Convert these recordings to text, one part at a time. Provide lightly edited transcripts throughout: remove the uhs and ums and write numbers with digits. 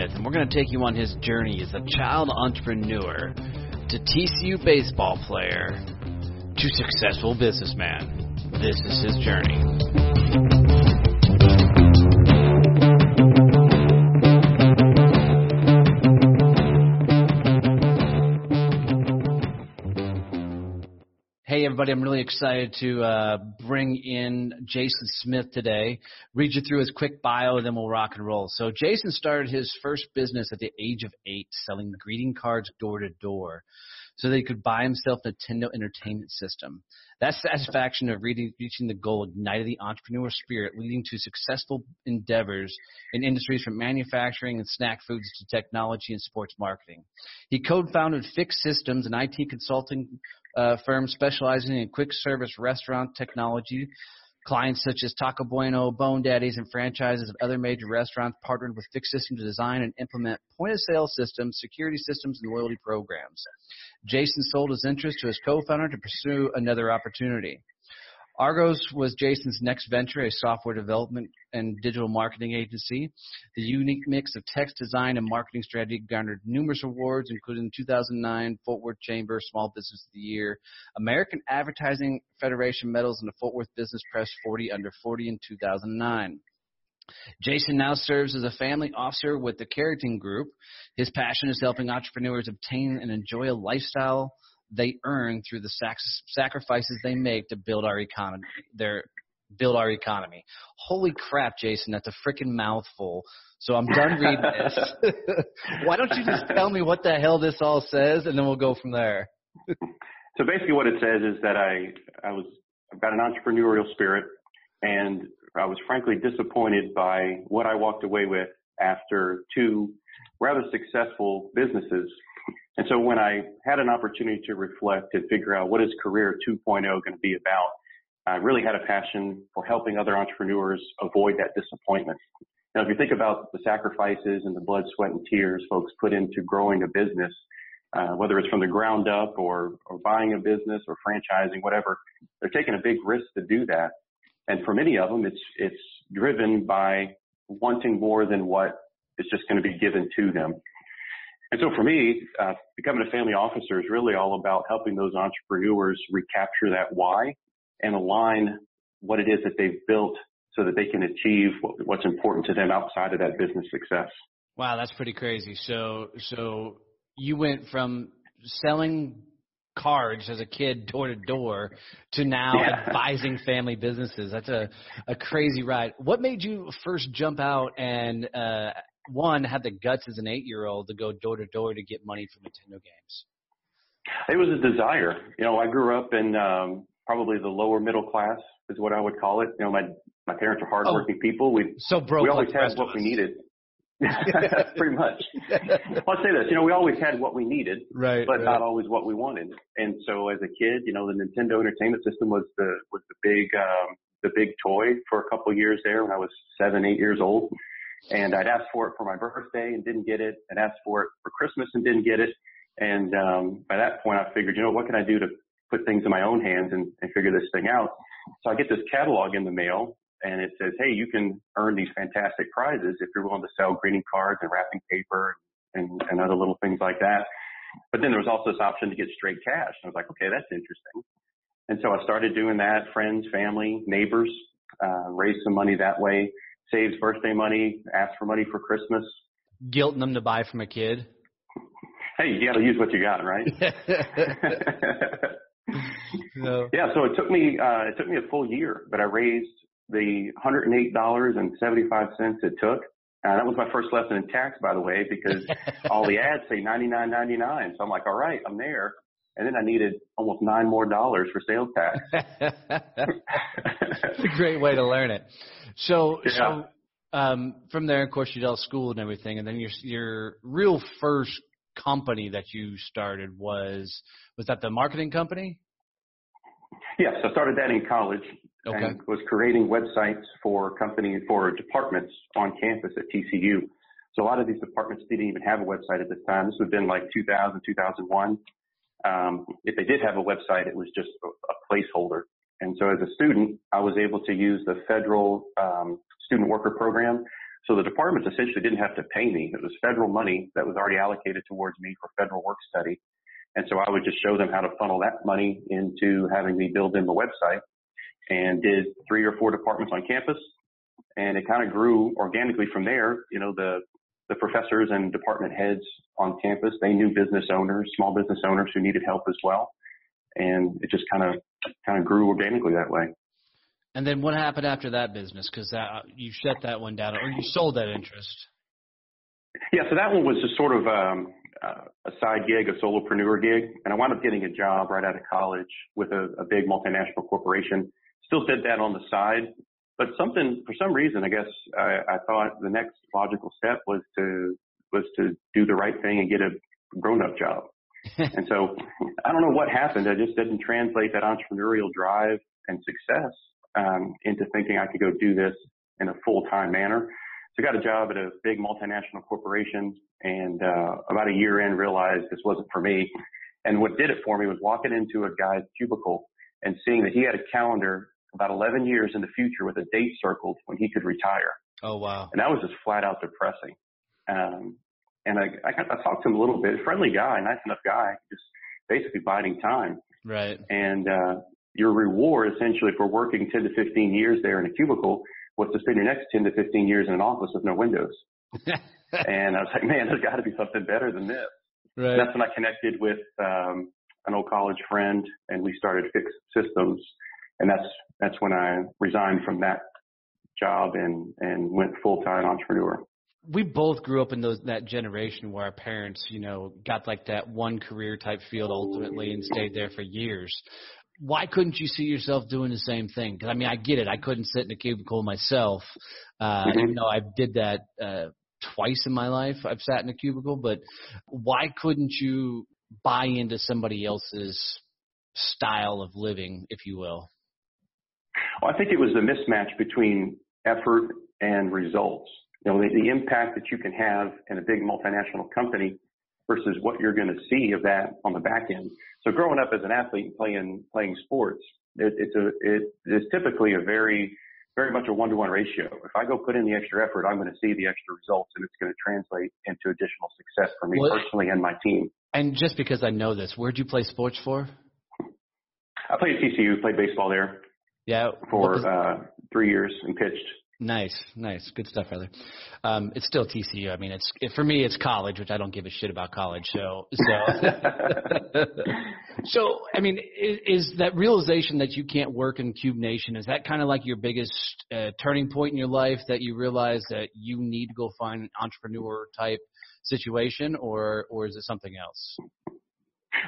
Smith, and we're going to take you on his journey as a child entrepreneur to TCU Baseball Player to successful businessman. This is his journey. Hey, everybody, I'm really excited to bring in Jason Smith today, read you through his quick bio, and then we'll rock and roll. So Jason started his first business at the age of 8, selling greeting cards door to door so that he could buy himself a Nintendo Entertainment System. That satisfaction of reaching the goal ignited the entrepreneur spirit, leading to successful endeavors in industries from manufacturing and snack foods to technology and sports marketing. He co-founded Fix Systems, an IT consulting firm specializing in quick service restaurant technology. Clients such as Taco Bueno, Bone Daddies, and franchises of other major restaurants partnered with Fix Systems to design and implement point-of-sale systems, security systems, and loyalty programs. Jason sold his interest to his co-founder to pursue another opportunity. Arcos was Jason's next venture, a software development and digital marketing agency. The unique mix of text design and marketing strategy garnered numerous awards, including the 2009 Fort Worth Chamber Small Business of the Year, American Advertising Federation medals, and the Fort Worth Business Press 40 Under 40 in 2009. Jason now serves as a family officer with the Carrington Group. His passion is helping entrepreneurs obtain and enjoy a lifestyle they earn through the sacrifices they make to build our economy. Holy crap, Jason, that's a freaking mouthful. So I'm done reading this. Why don't you just tell me what the hell this all says, and then we'll go from there. So basically what it says is that I've got an entrepreneurial spirit, and I was frankly disappointed by what I walked away with after 2 rather successful businesses. And so when I had an opportunity to reflect and figure out what is career 2.0 going to be about, I really had a passion for helping other entrepreneurs avoid that disappointment. Now, if you think about the sacrifices and the blood, sweat, and tears folks put into growing a business, whether it's from the ground up or buying a business or franchising, whatever, they're taking a big risk to do that. And for many of them, it's driven by wanting more than what is just going to be given to them. And so for me, becoming a family officer is really all about helping those entrepreneurs recapture that why and align what it is that they've built so that they can achieve what's important to them outside of that business success. Wow, that's pretty crazy. So you went from selling cards as a kid door to door to now advising family businesses. That's a crazy ride. What made you first jump out and one, had the guts as an 8-year-old to go door to door to get money from Nintendo games? It was a desire. I grew up in probably the lower middle class is what I would call it. My parents are hardworking people. We always had what we needed. Pretty much. I'll say this, we always had what we needed, but not always what we wanted. And so as a kid, the Nintendo Entertainment System was the big toy for a couple of years there when I was 7, 8 years old. And I'd asked for it for my birthday and didn't get it. I'd asked for it for Christmas and didn't get it. And by that point, I figured, what can I do to put things in my own hands and figure this thing out? So I get this catalog in the mail, and it says, hey, you can earn these fantastic prizes if you're willing to sell greeting cards and wrapping paper and other little things like that. But then there was also this option to get straight cash. I was like, okay, that's interesting. And so I started doing that, friends, family, neighbors, raised some money that way. Saves birthday money, asked for money for Christmas. Guilting them to buy from a kid. Hey, you got to use what you got, right? No. Yeah, so it took me a full year, but I raised the $108.75 it took. That was my first lesson in tax, by the way, because all the ads say $99.99. So I'm like, all right, I'm there. And then I needed almost $9 more for sales tax. It's a great way to learn it. So from there, of course, you did school and everything, and then your real first company that you started was that the marketing company? Yes, I started that in college and was creating websites for departments on campus at TCU. So a lot of these departments didn't even have a website at this time. This would have been like 2000, 2001. If they did have a website, it was just a placeholder. And so as a student, I was able to use the federal student worker program So the departments essentially didn't have to pay me. It was federal money that was already allocated towards me for federal work study. And so I would just show them how to funnel that money into having me build them a website, and did 3 or 4 departments on campus. And it kind of grew organically from there. You know, the professors and department heads on campus, they knew business owners, small business owners who needed help as well. And it just kind of grew organically that way. And then what happened after that business? Because you shut that one down, or you sold that interest. Yeah, so that one was just sort of a side gig, a solopreneur gig. And I wound up getting a job right out of college with a big multinational corporation. Still did that on the side. But for some reason, I guess I thought the next logical step was to do the right thing and get a grown-up job. And so I don't know what happened. I just didn't translate that entrepreneurial drive and success into thinking I could go do this in a full-time manner. So I got a job at a big multinational corporation, and about a year in realized this wasn't for me. And what did it for me was walking into a guy's cubicle and seeing that he had a calendar about 11 years in the future with a date circled when he could retire. Oh, wow. And that was just flat out depressing. And I talked to him a little bit, friendly guy, nice enough guy, just basically biding time. Right. And your reward essentially for working 10 to 15 years there in a cubicle was to spend your next 10 to 15 years in an office with no windows. And I was like, man, there's got to be something better than this. Right. And that's when I connected with an old college friend, and we started Fix Systems. And that's when I resigned from that job and went full-time entrepreneur. We both grew up in that generation where our parents, you know, got like that one career type field ultimately and stayed there for years. Why couldn't you see yourself doing the same thing? Because, I mean, I get it. I couldn't sit in a cubicle myself, even though I did that twice in my life. I've sat in a cubicle. But why couldn't you buy into somebody else's style of living, if you will? Well, I think it was the mismatch between effort and results. You know, the impact that you can have in a big multinational company versus what you're going to see of that on the back end. So growing up as an athlete and playing sports, it's typically a very, very much a 1-to-1 ratio. If I go put in the extra effort, I'm going to see the extra results, and it's going to translate into additional success for me personally and my team. And just because I know this, where'd you play sports for? I played at TCU, played baseball there. Yeah. For 3 years and pitched. Nice. Good stuff, brother. It's still TCU. I mean, for me, it's college, which I don't give a shit about college. So I mean, is that realization that you can't work in Cube Nation, is that kind of like your biggest turning point in your life, that you realize that you need to go find an entrepreneur type situation, or is it something else?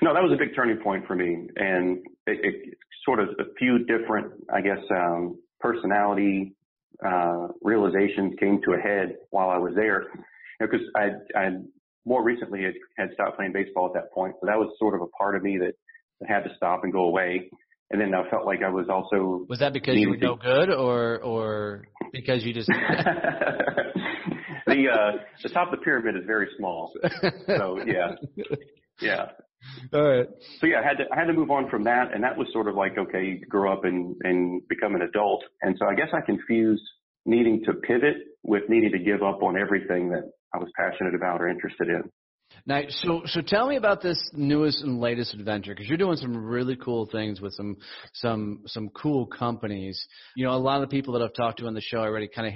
No, that was a big turning point for me. And it sort of a few different, I guess, personality realizations came to a head while I was there. Because I more recently had stopped playing baseball at that point. So that was sort of a part of me that had to stop and go away. And then I felt like I was also. Was that because you were no good, or because you just. The top of the pyramid is very small. So, yeah. All right. So yeah, I had to move on from that, and that was sort of like, okay, you grow up and become an adult. And so I guess I confused needing to pivot with needing to give up on everything that I was passionate about or interested in. Now, so tell me about this newest and latest adventure, because you're doing some really cool things with some cool companies. You know, a lot of the people that I've talked to on the show already kind of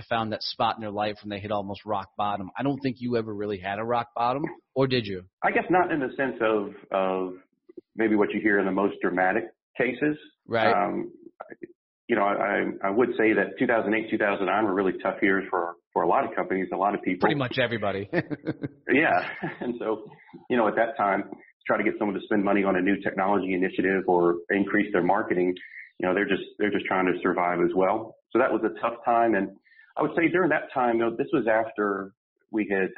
found that spot in their life when they hit almost rock bottom. I don't think you ever really had a rock bottom, or did you? I guess not in the sense of maybe what you hear in the most dramatic cases. Right. You know, I would say that 2008, 2009 were really tough years for a lot of companies, a lot of people. Pretty much everybody. Yeah. And so, you know, at that time, to try to get someone to spend money on a new technology initiative or increase their marketing, you know, they're just trying to survive as well. So that was a tough time. And I would say during that time, you know, this was after we had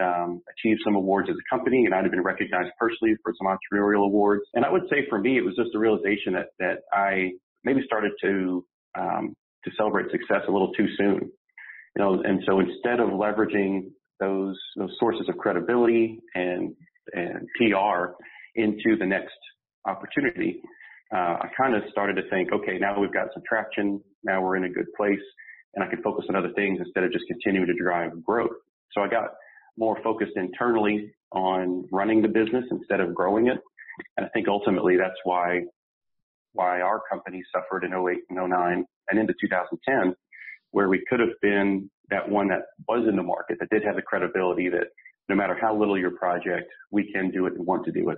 achieved some awards as a company, and I'd have been recognized personally for some entrepreneurial awards. And I would say for me, it was just a realization that I maybe started to celebrate success a little too soon. You know, and so instead of leveraging those sources of credibility and PR into the next opportunity, I kind of started to think, okay, now we've got some traction. Now we're in a good place. and I could focus on other things instead of just continuing to drive growth. So I got more focused internally on running the business instead of growing it. And I think ultimately that's why our company suffered in 08 and 09 and into 2010, where we could have been that one that was in the market, that did have the credibility that no matter how little your project, we can do it and want to do it.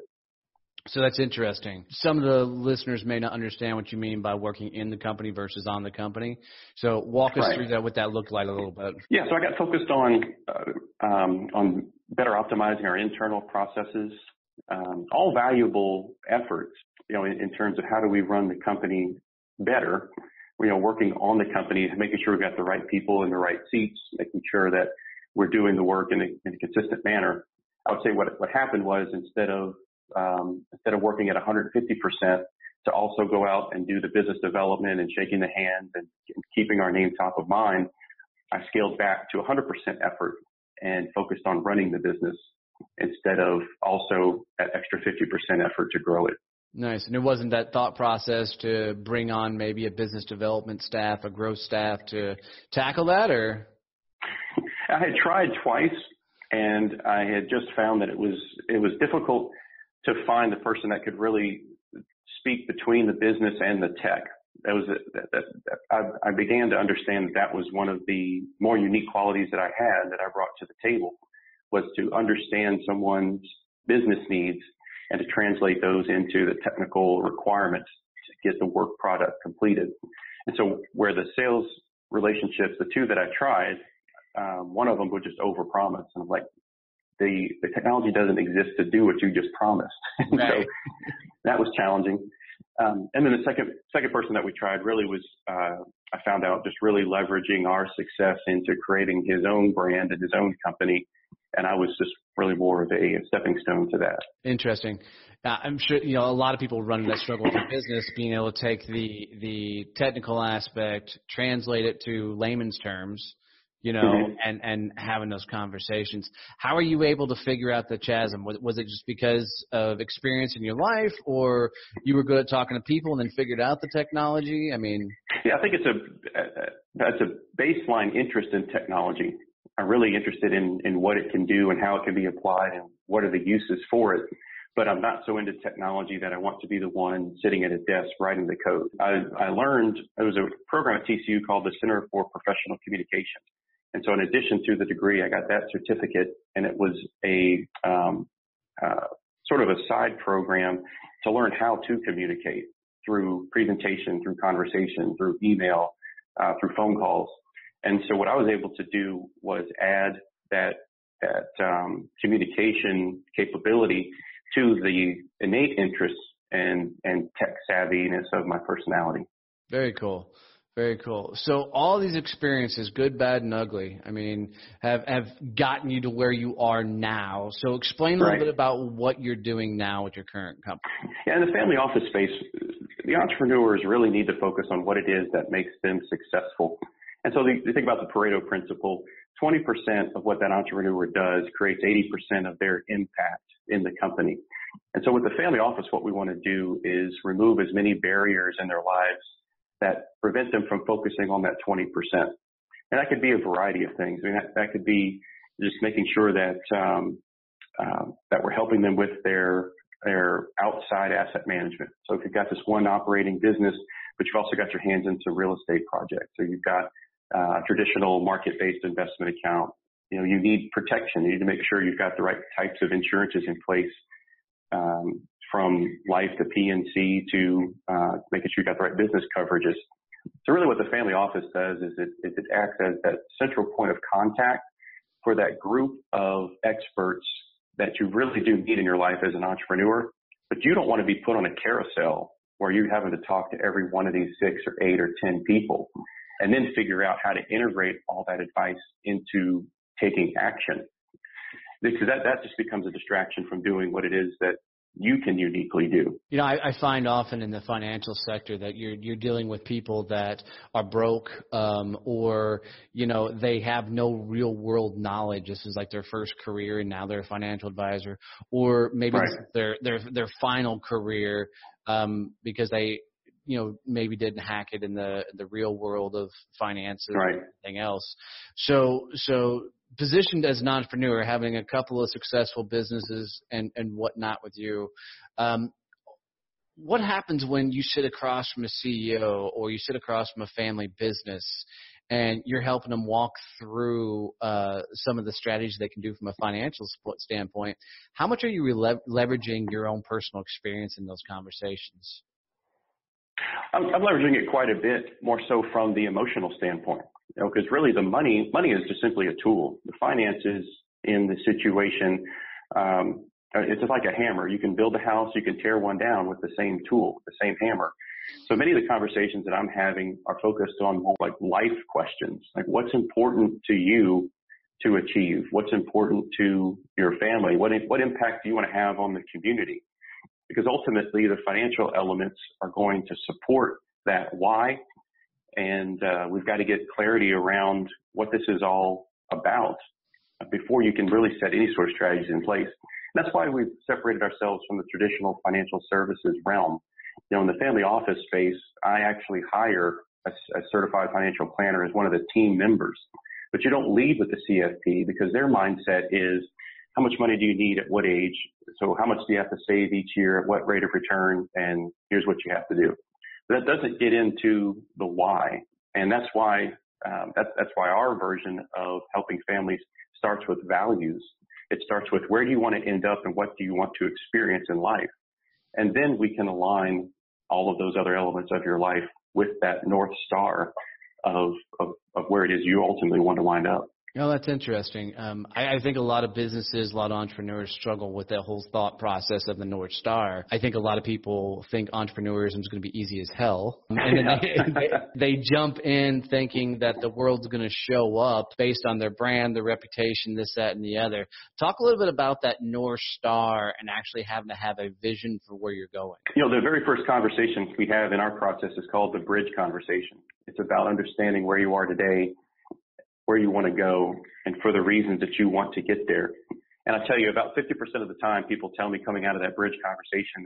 So that's interesting. Some of the listeners may not understand what you mean by working in the company versus on the company. So walk us through that, what that looked like a little bit. Yeah, so I got focused on better optimizing our internal processes, all valuable efforts, in terms of how do we run the company better, working on the company, making sure we've got the right people in the right seats, making sure that we're doing the work in a consistent manner. I would say what happened was instead of working at 150%, to also go out and do the business development and shaking the hands and keeping our name top of mind, I scaled back to 100% effort and focused on running the business instead of also that extra 50% effort to grow it. Nice. And it wasn't that thought process to bring on maybe a business development staff, a growth staff to tackle that, or? I had tried twice, and I had just found that it was difficult to find the person that could really speak between the business and the tech. I began to understand that was one of the more unique qualities that I had that I brought to the table, was to understand someone's business needs and to translate those into the technical requirements to get the work product completed. And so where the sales relationships, the two that I tried, one of them would just overpromise. And I'm like, the technology doesn't exist to do what you just promised. Right. So that was challenging. And then the second person that we tried really was, I found out, just really leveraging our success into creating his own brand and his own company. And I was just really more of a stepping stone to that. Interesting. I'm sure, a lot of people run that struggle with their business, being able to take the technical aspect, translate it to layman's terms, and having those conversations. How are you able to figure out the chasm? Was it just because of experience in your life, or you were good at talking to people and then figured out the technology? I mean, yeah, I think that's a baseline interest in technology. I'm really interested in what it can do and how it can be applied and what are the uses for it. But I'm not so into technology that I want to be the one sitting at a desk writing the code. I learned, there was a program at TCU called the Center for Professional Communication. And so in addition to the degree, I got that certificate, and it was a sort of a side program to learn how to communicate through presentation, through conversation, through email, through phone calls. And so what I was able to do was add that communication capability to the innate interests and tech savviness of my personality. Very cool. Very cool. So all these experiences, good, bad, and ugly, I mean, have gotten you to where you are now. So explain a little bit about what you're doing now with your current company. Yeah, in the family office space, the entrepreneurs really need to focus on what it is that makes them successful. And so you think about the Pareto principle, 20% of what that entrepreneur does creates 80% of their impact in the company. And so with the family office, what we want to do is remove as many barriers in their lives that prevent them from focusing on that 20%. And that could be a variety of things. I mean, that could be just making sure that that we're helping them with their outside asset management. So if you've got this one operating business, but you've also got your hands into real estate projects, so you've got a traditional market-based investment account, you need protection. You need to make sure you've got the right types of insurances in place, from life to P&C to making sure you've got the right business coverages. So really what the family office does is it acts as that central point of contact for that group of experts that you really do need in your life as an entrepreneur, but you don't want to be put on a carousel where you're having to talk to every one of these 6 or 8 or 10 people and then figure out how to integrate all that advice into taking action. Because that just becomes a distraction from doing what it is that you can uniquely do. I find often in the financial sector that you're dealing with people that are broke, or they have no real world knowledge. This is like their first career, and now they're a financial advisor, or maybe this is their final career, because they maybe didn't hack it in the real world of finances right. and everything else. So positioned as an entrepreneur, having a couple of successful businesses and whatnot with you, what happens when you sit across from a CEO or you sit across from a family business and you're helping them walk through some of the strategies they can do from a financial standpoint? How much are you leveraging your own personal experience in those conversations? I'm leveraging it quite a bit, more so from the emotional standpoint, because really the money is just simply a tool. The finances in the situation, it's just like a hammer. You can build a house, you can tear one down with the same tool, the same hammer. So many of the conversations that I'm having are focused on more like life questions, like what's important to you to achieve, what's important to your family, what impact do you want to have on the community? Because ultimately the financial elements are going to support that why, and we've got to get clarity around what this is all about before you can really set any sort of strategies in place. And that's why we've separated ourselves from the traditional financial services realm. In the family office space, I actually hire a certified financial planner as one of the team members. But you don't lead with the CFP because their mindset is, how much money do you need at what age? So how much do you have to save each year at what rate of return? And here's what you have to do. But that doesn't get into the why. And that's why our version of helping families starts with values. It starts with where do you want to end up and what do you want to experience in life? And then we can align all of those other elements of your life with that North Star of where it is you ultimately want to wind up. Oh, that's interesting. I think a lot of businesses, a lot of entrepreneurs struggle with that whole thought process of the North Star. I think a lot of people think entrepreneurism is going to be easy as hell. And then they jump in thinking that the world's going to show up based on their brand, their reputation, this, that, and the other. Talk a little bit about that North Star and actually having to have a vision for where you're going. The very first conversation we have in our process is called the bridge conversation. It's about understanding where you are today, where you want to go, and for the reasons that you want to get there. And I tell you, about 50% of the time, people tell me coming out of that bridge conversation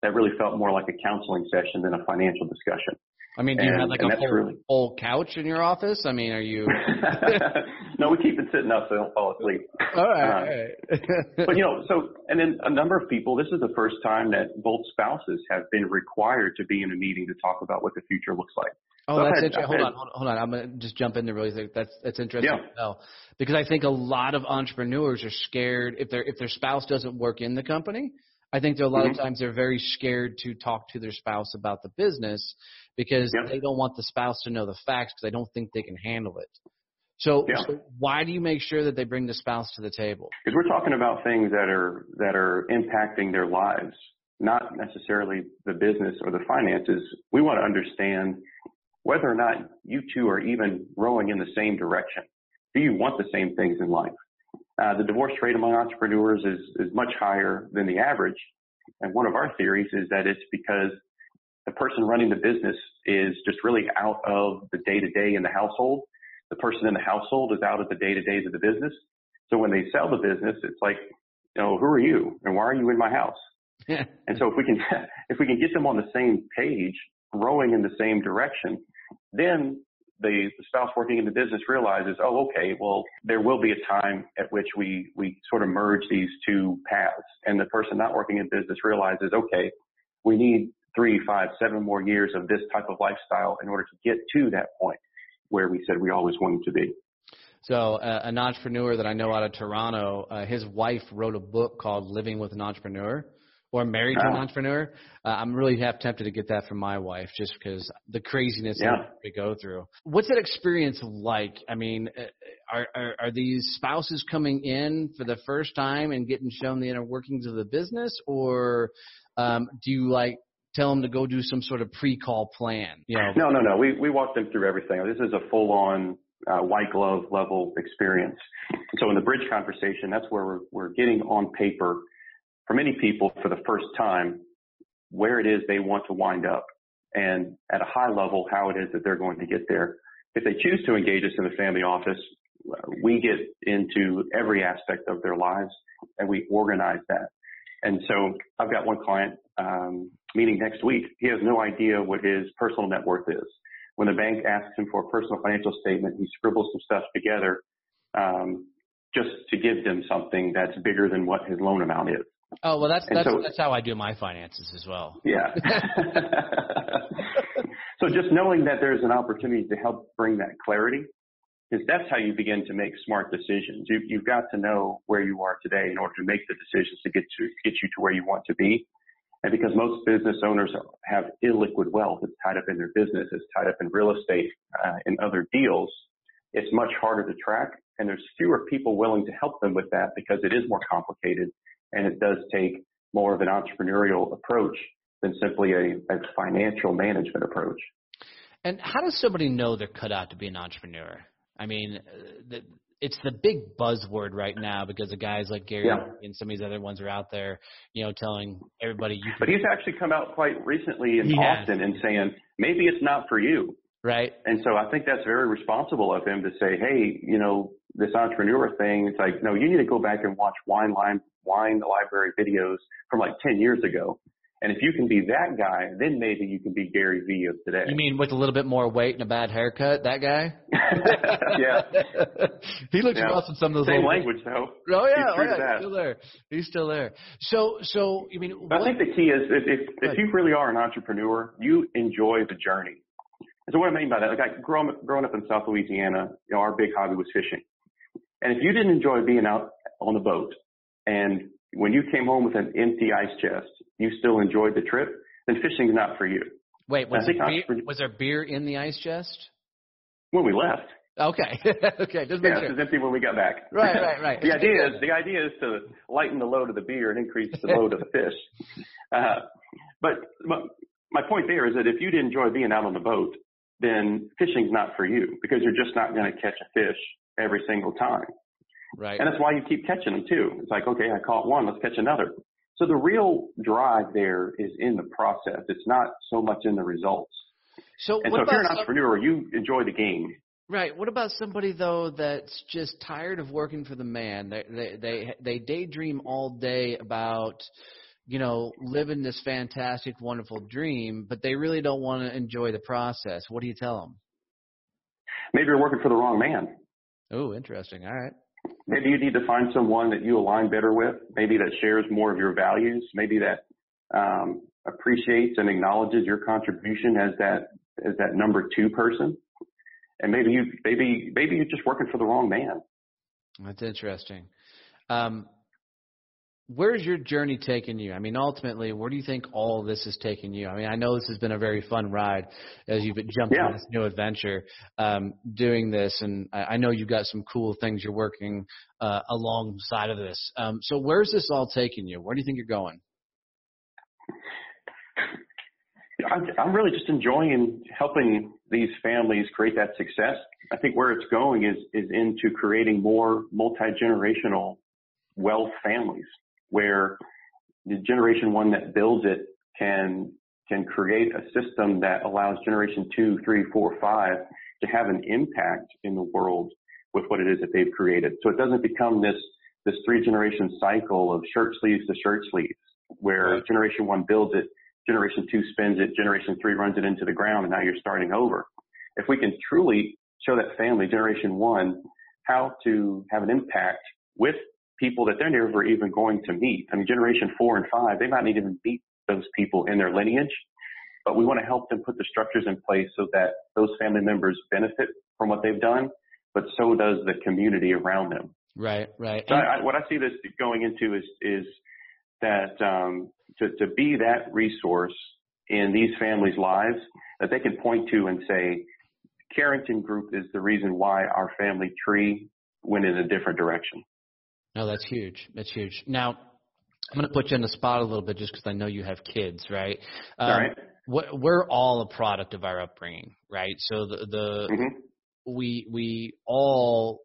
that really felt more like a counseling session than a financial discussion. I mean, do you have like a whole couch in your office? I mean, are you? No, we keep it sitting up so they don't fall asleep. All right. But and then a number of people, this is the first time that both spouses have been required to be in a meeting to talk about what the future looks like. Oh, that's interesting. Hold on. I'm going to just jump in there really quick. That's interesting to know, because I think a lot of entrepreneurs are scared if their spouse doesn't work in the company. I think a lot of times they're very scared to talk to their spouse about the business because they don't want the spouse to know the facts because they don't think they can handle it. So why do you make sure that they bring the spouse to the table? Because we're talking about things that are impacting their lives, not necessarily the business or the finances. We want to understand whether or not you two are even rowing in the same direction. Do you want the same things in life? The divorce rate among entrepreneurs is much higher than the average. And one of our theories is that it's because the person running the business is just really out of the day-to-day in the household. The person in the household is out of the day-to-days of the business. So when they sell the business, it's like, who are you and why are you in my house? And so if we can get them on the same page, rowing in the same direction, then the spouse working in the business realizes, there will be a time at which we sort of merge these two paths. And the person not working in business realizes, we need 3, 5, 7 more years of this type of lifestyle in order to get to that point where we said we always wanted to be. So an entrepreneur that I know out of Toronto, his wife wrote a book called Living with an Entrepreneur. Or Married to an Entrepreneur. I'm really half tempted to get that from my wife just because the craziness that we go through. What's that experience like? I mean, are these spouses coming in for the first time and getting shown the inner workings of the business, or do you tell them to go do some sort of pre-call plan? No. We walk them through everything. This is a full-on white glove level experience. So in the bridge conversation, that's where we're getting on paper for many people for the first time where it is they want to wind up, and at a high level how it is that they're going to get there. If they choose to engage us in the family office, we get into every aspect of their lives and we organize that. And so I've got one client meeting next week. He has no idea what his personal net worth is. When the bank asks him for a personal financial statement, he scribbles some stuff together just to give them something that's bigger than what his loan amount is. Oh, well, that's how I do my finances as well. Yeah. So just knowing that there's an opportunity to help bring that clarity, because that's how you begin to make smart decisions. You've got to know where you are today in order to make the decisions to get you to where you want to be. And because most business owners have illiquid wealth, it's tied up in their business, it's tied up in real estate and other deals, it's much harder to track. And there's fewer people willing to help them with that because it is more complicated and it does take more of an entrepreneurial approach than simply a financial management approach. And how does somebody know they're cut out to be an entrepreneur? I mean, it's the big buzzword right now because of guys like Gary and some of these other ones are out there, telling everybody. But he's actually come out quite recently in Austin and saying, maybe it's not for you. Right. And so I think that's very responsible of him to say, hey, this entrepreneur thing, it's like, no, you need to go back and watch wine library videos from like 10 years ago. And if you can be that guy, then maybe you can be Gary V of today. You mean with a little bit more weight and a bad haircut, that guy? Yeah. He looks rough in some of those. Same language, though. Oh, yeah. He's still there. He's still there. So you mean? I think the key is if you really are an entrepreneur, you enjoy the journey. And so what I mean by that, like growing up in South Louisiana, our big hobby was fishing. And if you didn't enjoy being out on the boat and when you came home with an empty ice chest, you still enjoyed the trip, then fishing is not for you. Wait, was there beer in the ice chest? When we left. Okay. Okay. Just make sure. It was empty when we got back. Right. The idea is to lighten the load of the beer and increase the load of the fish. But my point there is that if you didn't enjoy being out on the boat, then fishing's not for you because you're just not going to catch a fish every single time. Right. And that's why you keep catching them too. It's like, okay, I caught one, let's catch another. So the real drive there is in the process. It's not so much in the results. So if you're an entrepreneur, you enjoy the game. Right. What about somebody though that's just tired of working for the man? They daydream all day about, living this fantastic, wonderful dream, but they really don't want to enjoy the process. What do you tell them? Maybe you're working for the wrong man. Oh, interesting. All right. Maybe you need to find someone that you align better with, maybe that shares more of your values, maybe that appreciates and acknowledges your contribution as that number two person. And maybe you're just working for the wrong man. That's interesting. Where's your journey taking you? I mean, ultimately, where do you think all of this has taken you? I mean, I know this has been a very fun ride as you've jumped on this new adventure doing this, and I know you've got some cool things you're working alongside of this. So where's this all taking you? Where do you think you're going? I'm really just enjoying helping these families create that success. I think where it's going is into creating more multi-generational wealth families, where the generation one that builds it can create a system that allows generation 2, 3, 4, 5 to have an impact in the world with what it is that they've created. So it doesn't become this 3-generation cycle of shirt sleeves to shirt sleeves, where generation 1 builds it, generation 2 spins it, generation 3 runs it into the ground, and now you're starting over. If we can truly show that family, generation 1, how to have an impact with people that they're never even going to meet. I mean, generation 4 and 5, they might not even meet those people in their lineage, but we want to help them put the structures in place so that those family members benefit from what they've done, but so does the community around them. Right. So what I see this going into is that to be that resource in these families' lives that they can point to and say, Carrington Group is the reason why our family tree went in a different direction. No, that's huge. That's huge. Now, I'm going to put you on the spot a little bit just because I know you have kids, right? All right. We're all a product of our upbringing, right? So we all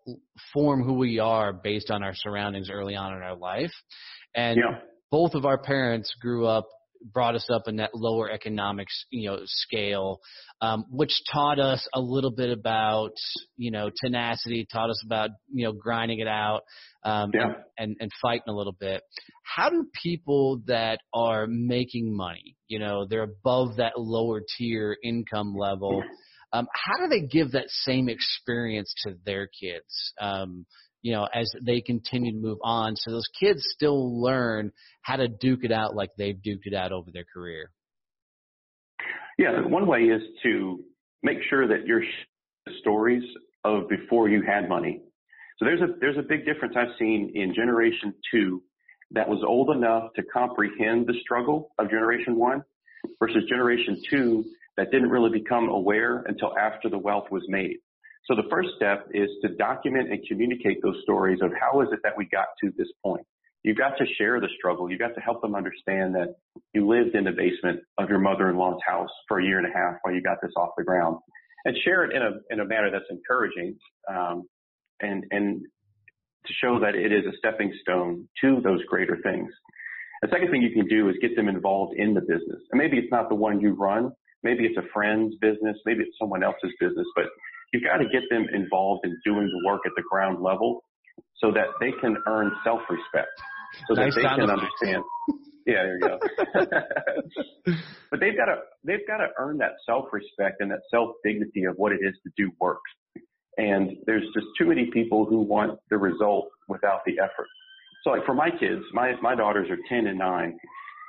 form who we are based on our surroundings early on in our life. And both of our parents grew up brought us up in that lower economics, scale, which taught us a little bit about, tenacity, taught us about, grinding it out, and fighting a little bit. How do people that are making money, they're above that lower tier income level, how do they give that same experience to their kids, as they continue to move on, so those kids still learn how to duke it out like they've duked it out over their career? Yeah, one way is to make sure that you're stories of before you had money. So there's a big difference I've seen in Generation 2 that was old enough to comprehend the struggle of Generation 1 versus Generation 2 that didn't really become aware until after the wealth was made. So the first step is to document and communicate those stories of how is it that we got to this point. You've got to share the struggle. You've got to help them understand that you lived in the basement of your mother-in-law's house for a year and a half while you got this off the ground, and share it in a manner that's encouraging, and to show that it is a stepping stone to those greater things. The second thing you can do is get them involved in the business. And maybe it's not the one you run. Maybe it's a friend's business. Maybe it's someone else's business, but you've got to get them involved in doing the work at the ground level so that they can earn self-respect, so that they can understand. Yeah, there you go. But they've got to earn that self-respect and that self-dignity of what it is to do work. And there's just too many people who want the result without the effort. So like for my kids, my daughters are 10 and 9,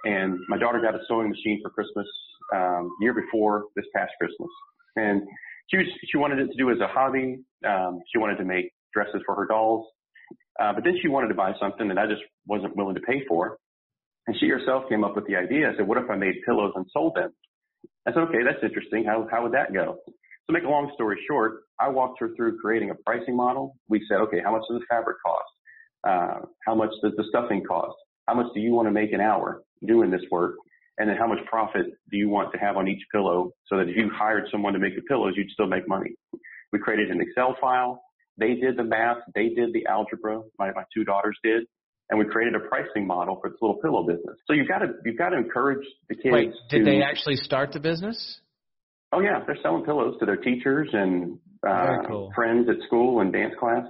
and my daughter got a sewing machine for Christmas year before this past Christmas. And she wanted it to do as a hobby. She wanted to make dresses for her dolls. But then she wanted to buy something that I just wasn't willing to pay for. And she herself came up with the idea. I said, what if I made pillows and sold them? I said, okay, that's interesting. How would that go? So make a long story short, I walked her through creating a pricing model. We said, okay, how much does the fabric cost? How much does the stuffing cost? How much do you want to make an hour doing this work? And then how much profit do you want to have on each pillow so that if you hired someone to make the pillows, you'd still make money? We created an Excel file. They did the math. They did the algebra. My two daughters did. And we created a pricing model for this little pillow business. So you've got to encourage the kids. Wait, did they actually start the business? Oh, yeah. They're selling pillows to their teachers and cool. friends at school and dance class.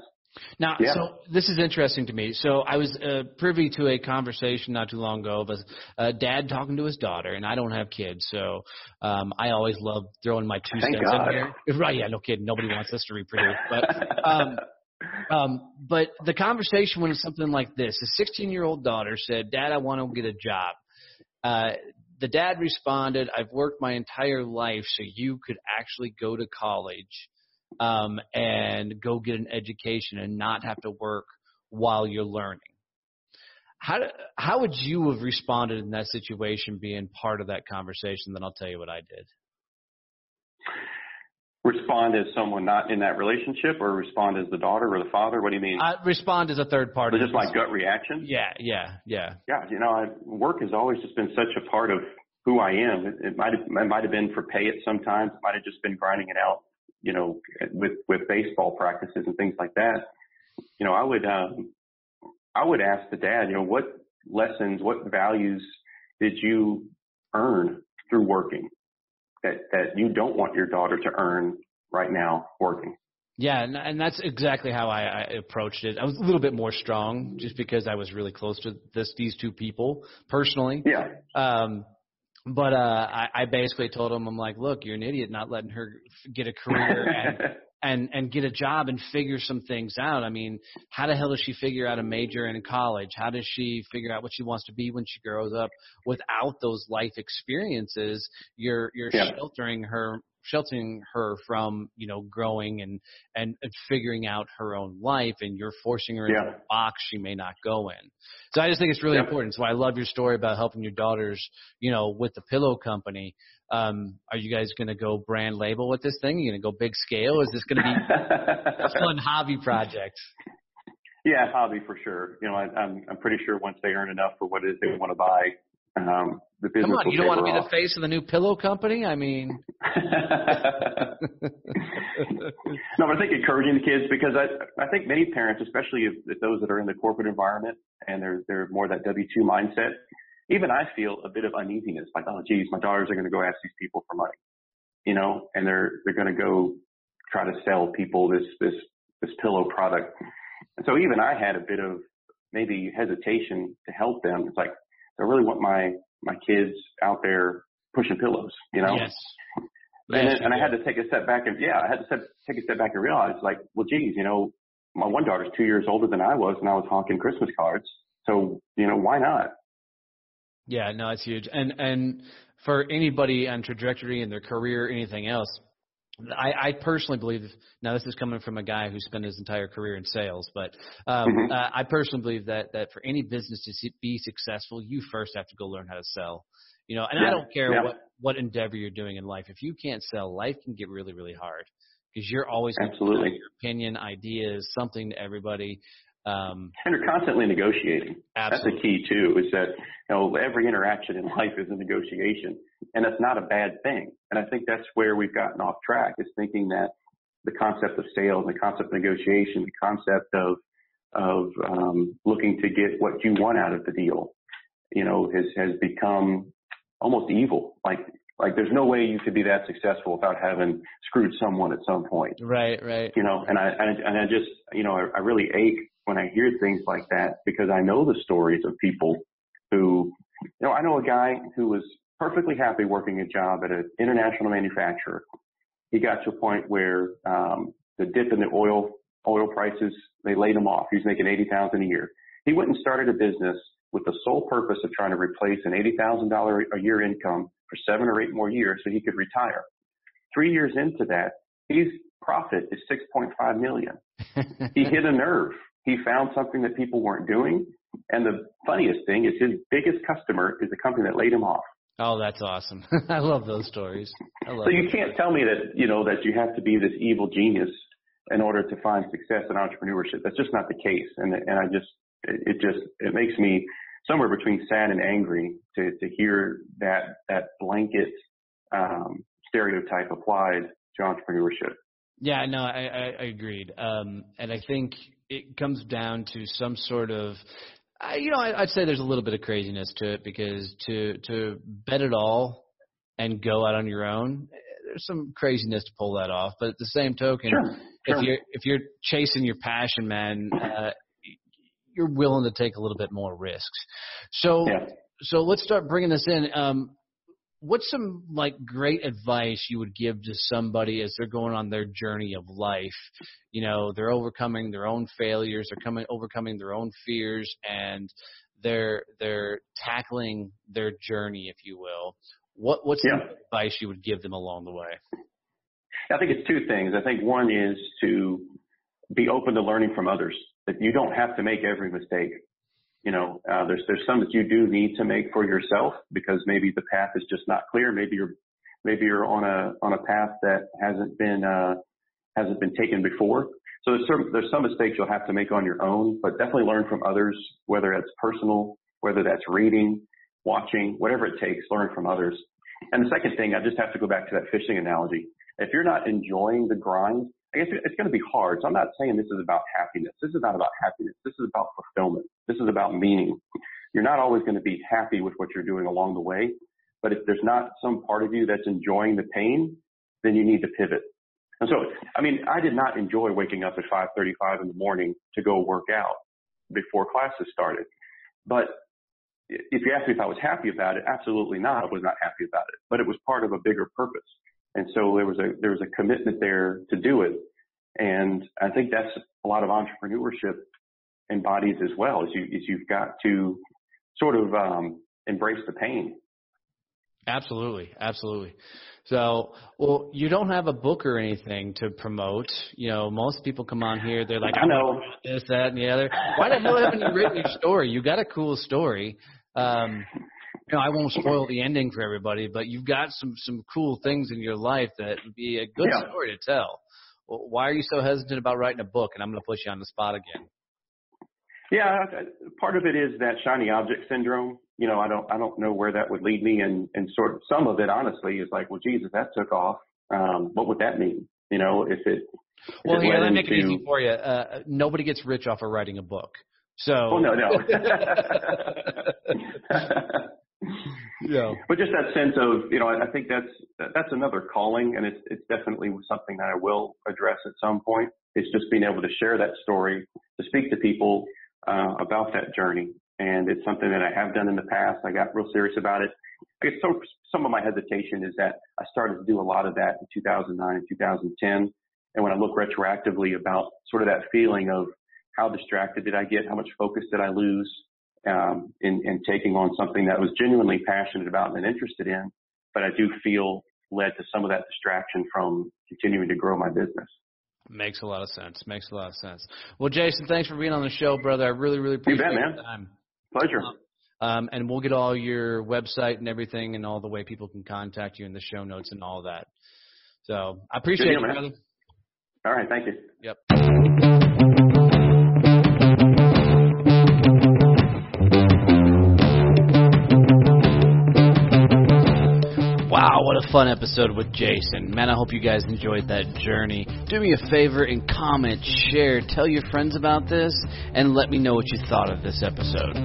Now, So this is interesting to me. So I was privy to a conversation not too long ago of a dad talking to his daughter, and I don't have kids, so I always love throwing my 2 cents in here. Right, yeah, no kidding. Nobody wants us to reproduce. But the conversation went something like this. A 16-year-old daughter said, Dad, I want to get a job. The dad responded, I've worked my entire life so you could actually go to college and go get an education and not have to work while you're learning. How would you have responded in that situation, being part of that conversation? Then I'll tell you what I did. Respond as someone not in that relationship, or respond as the daughter or the father? What do you mean? Respond as a third party. So just my gut reaction? Yeah. Yeah, work has always just been such a part of who I am. It might have been for pay at some times. It might have just been grinding it out, with baseball practices and things like that. I would ask the dad, what lessons, what values did you earn through working that you don't want your daughter to earn right now working? Yeah, and that's exactly how I approached it. I was a little bit more strong just because I was really close to these two people personally. Yeah. But I basically told him, I'm like, look, you're an idiot not letting her get a career and get a job and figure some things out. I mean, how the hell does she figure out a major in college? How does she figure out what she wants to be when she grows up without those life experiences? You're sheltering her from, growing and figuring out her own life, and you're forcing her into a box she may not go in. So I just think it's really important. So I love your story about helping your daughters, with the pillow company. Are you guys going to go brand label with this thing? Are you going to go big scale? Is this going to be a fun hobby project? Yeah, hobby for sure. I'm pretty sure once they earn enough for what it is they want to buy, the business. Come on, you don't want to be the face of the new pillow company? I mean. No, but I think encouraging the kids, because I think many parents, especially if those that are in the corporate environment and they're more that W-2 mindset, even I feel a bit of uneasiness, like, oh, geez, my daughters are going to go ask these people for money, you know, and they're going to go try to sell people this pillow product. And so even I had a bit of maybe hesitation to help them. It's like, I really want my kids out there pushing pillows, you know? Yes. And I had to take a step back and take a step back and realize, like, well, geez, you know, my one daughter's 2 years older than I was, and I was hawking Christmas cards. So, you know, why not? Yeah, no, it's huge. And for anybody on trajectory in their career, anything else, I personally believe, now this is coming from a guy who spent his entire career in sales, but I personally believe that for any business to be successful, you first have to go learn how to sell. You know, and I don't care what endeavor you're doing in life. If you can't sell, life can get really, really hard because you're always going to have your opinion, ideas, something to everybody. And you're constantly negotiating. Absolutely. That's the key too, is that, you know, every interaction in life is a negotiation, and that's not a bad thing. And I think that's where we've gotten off track, is thinking that the concept of sales, the concept of negotiation, the concept of looking to get what you want out of the deal, you know, has become almost evil. Like there's no way you could be that successful without having screwed someone at some point. Right. You know, and I just, you know, I really ache when I hear things like that, because I know the stories of people who, you know, I know a guy who was perfectly happy working a job at an international manufacturer. He got to a point where the dip in the oil prices, they laid him off. He was making $80,000 a year. He went and started a business with the sole purpose of trying to replace an $80,000 a year income for 7 or 8 more years so he could retire. 3 years into that, his profit is $6.5 million. He hit a nerve. He found something that people weren't doing. And the funniest thing is his biggest customer is the company that laid him off. Oh, that's awesome. I love those stories. So you can't tell me that, you know, that you have to be this evil genius in order to find success in entrepreneurship. That's just not the case. And it makes me somewhere between sad and angry to hear that blanket stereotype applied to entrepreneurship. Yeah, no, I agreed. And I think it comes down to some sort of, you know, I'd say there's a little bit of craziness to it, because to bet it all and go out on your own, there's some craziness to pull that off. But at the same token, Sure. if you're chasing your passion, man, you're willing to take a little bit more risks. So let's start bringing this in. What's some like great advice you would give to somebody as they're going on their journey of life? You know, they're overcoming their own failures, overcoming their own fears, and they're tackling their journey, if you will. What's the advice you would give them along the way? I think it's 2 things. I think one is to be open to learning from others, that you don't have to make every mistake. You know, there's some that you do need to make for yourself, because maybe the path is just not clear. Maybe you're on a path that hasn't been taken before. So there's some mistakes you'll have to make on your own, but definitely learn from others, whether that's personal, whether that's reading, watching, whatever it takes, learn from others. And the second thing, I just have to go back to that fishing analogy. If you're not enjoying the grind, I guess it's going to be hard. So I'm not saying this is about happiness. This is not about happiness. This is about fulfillment. This is about meaning. You're not always going to be happy with what you're doing along the way. But if there's not some part of you that's enjoying the pain, then you need to pivot. And so, I mean, I did not enjoy waking up at 5:35 in the morning to go work out before classes started. But if you ask me if I was happy about it, absolutely not. I was not happy about it. But it was part of a bigger purpose. And so there was a commitment there to do it. And I think that's a lot of entrepreneurship embodies as well, is you've got to sort of embrace the pain. Absolutely. So, well, you don't have a book or anything to promote. You know, most people come on here, they're like, I know this, that, and the other. Why the hell haven't you written your story? You got a cool story. You know, I won't spoil the ending for everybody, but you've got some cool things in your life that would be a good story to tell. Well, why are you so hesitant about writing a book? And I'm going to push you on the spot again. Yeah, part of it is that shiny object syndrome. You know, I don't know where that would lead me, and sort of some of it, honestly, is like, well, Jesus, that took off. What would that mean? You know, if it. Well, here, let me make it easy for you. Nobody gets rich off of writing a book. So. Oh, no. Yeah. But just that sense of, I think that's another calling, and it's definitely something that I will address at some point. It's just being able to share that story, to speak to people about that journey. And it's something that I have done in the past. I got real serious about it. I guess some of my hesitation is that I started to do a lot of that in 2009 and 2010. And when I look retroactively about sort of that feeling of how distracted did I get, how much focus did I lose in taking on something that I was genuinely passionate about and interested in, but I do feel led to some of that distraction from continuing to grow my business. Makes a lot of sense. Well, Jason, thanks for being on the show, brother. I really, really appreciate your time. Pleasure. And we'll get all your website and everything and all the way people can contact you in the show notes and all that. So I appreciate it, brother. All right. Thank you. Yep. Wow, what a fun episode with Jason. Man, I hope you guys enjoyed that journey. Do me a favor and comment, share, tell your friends about this, and let me know what you thought of this episode.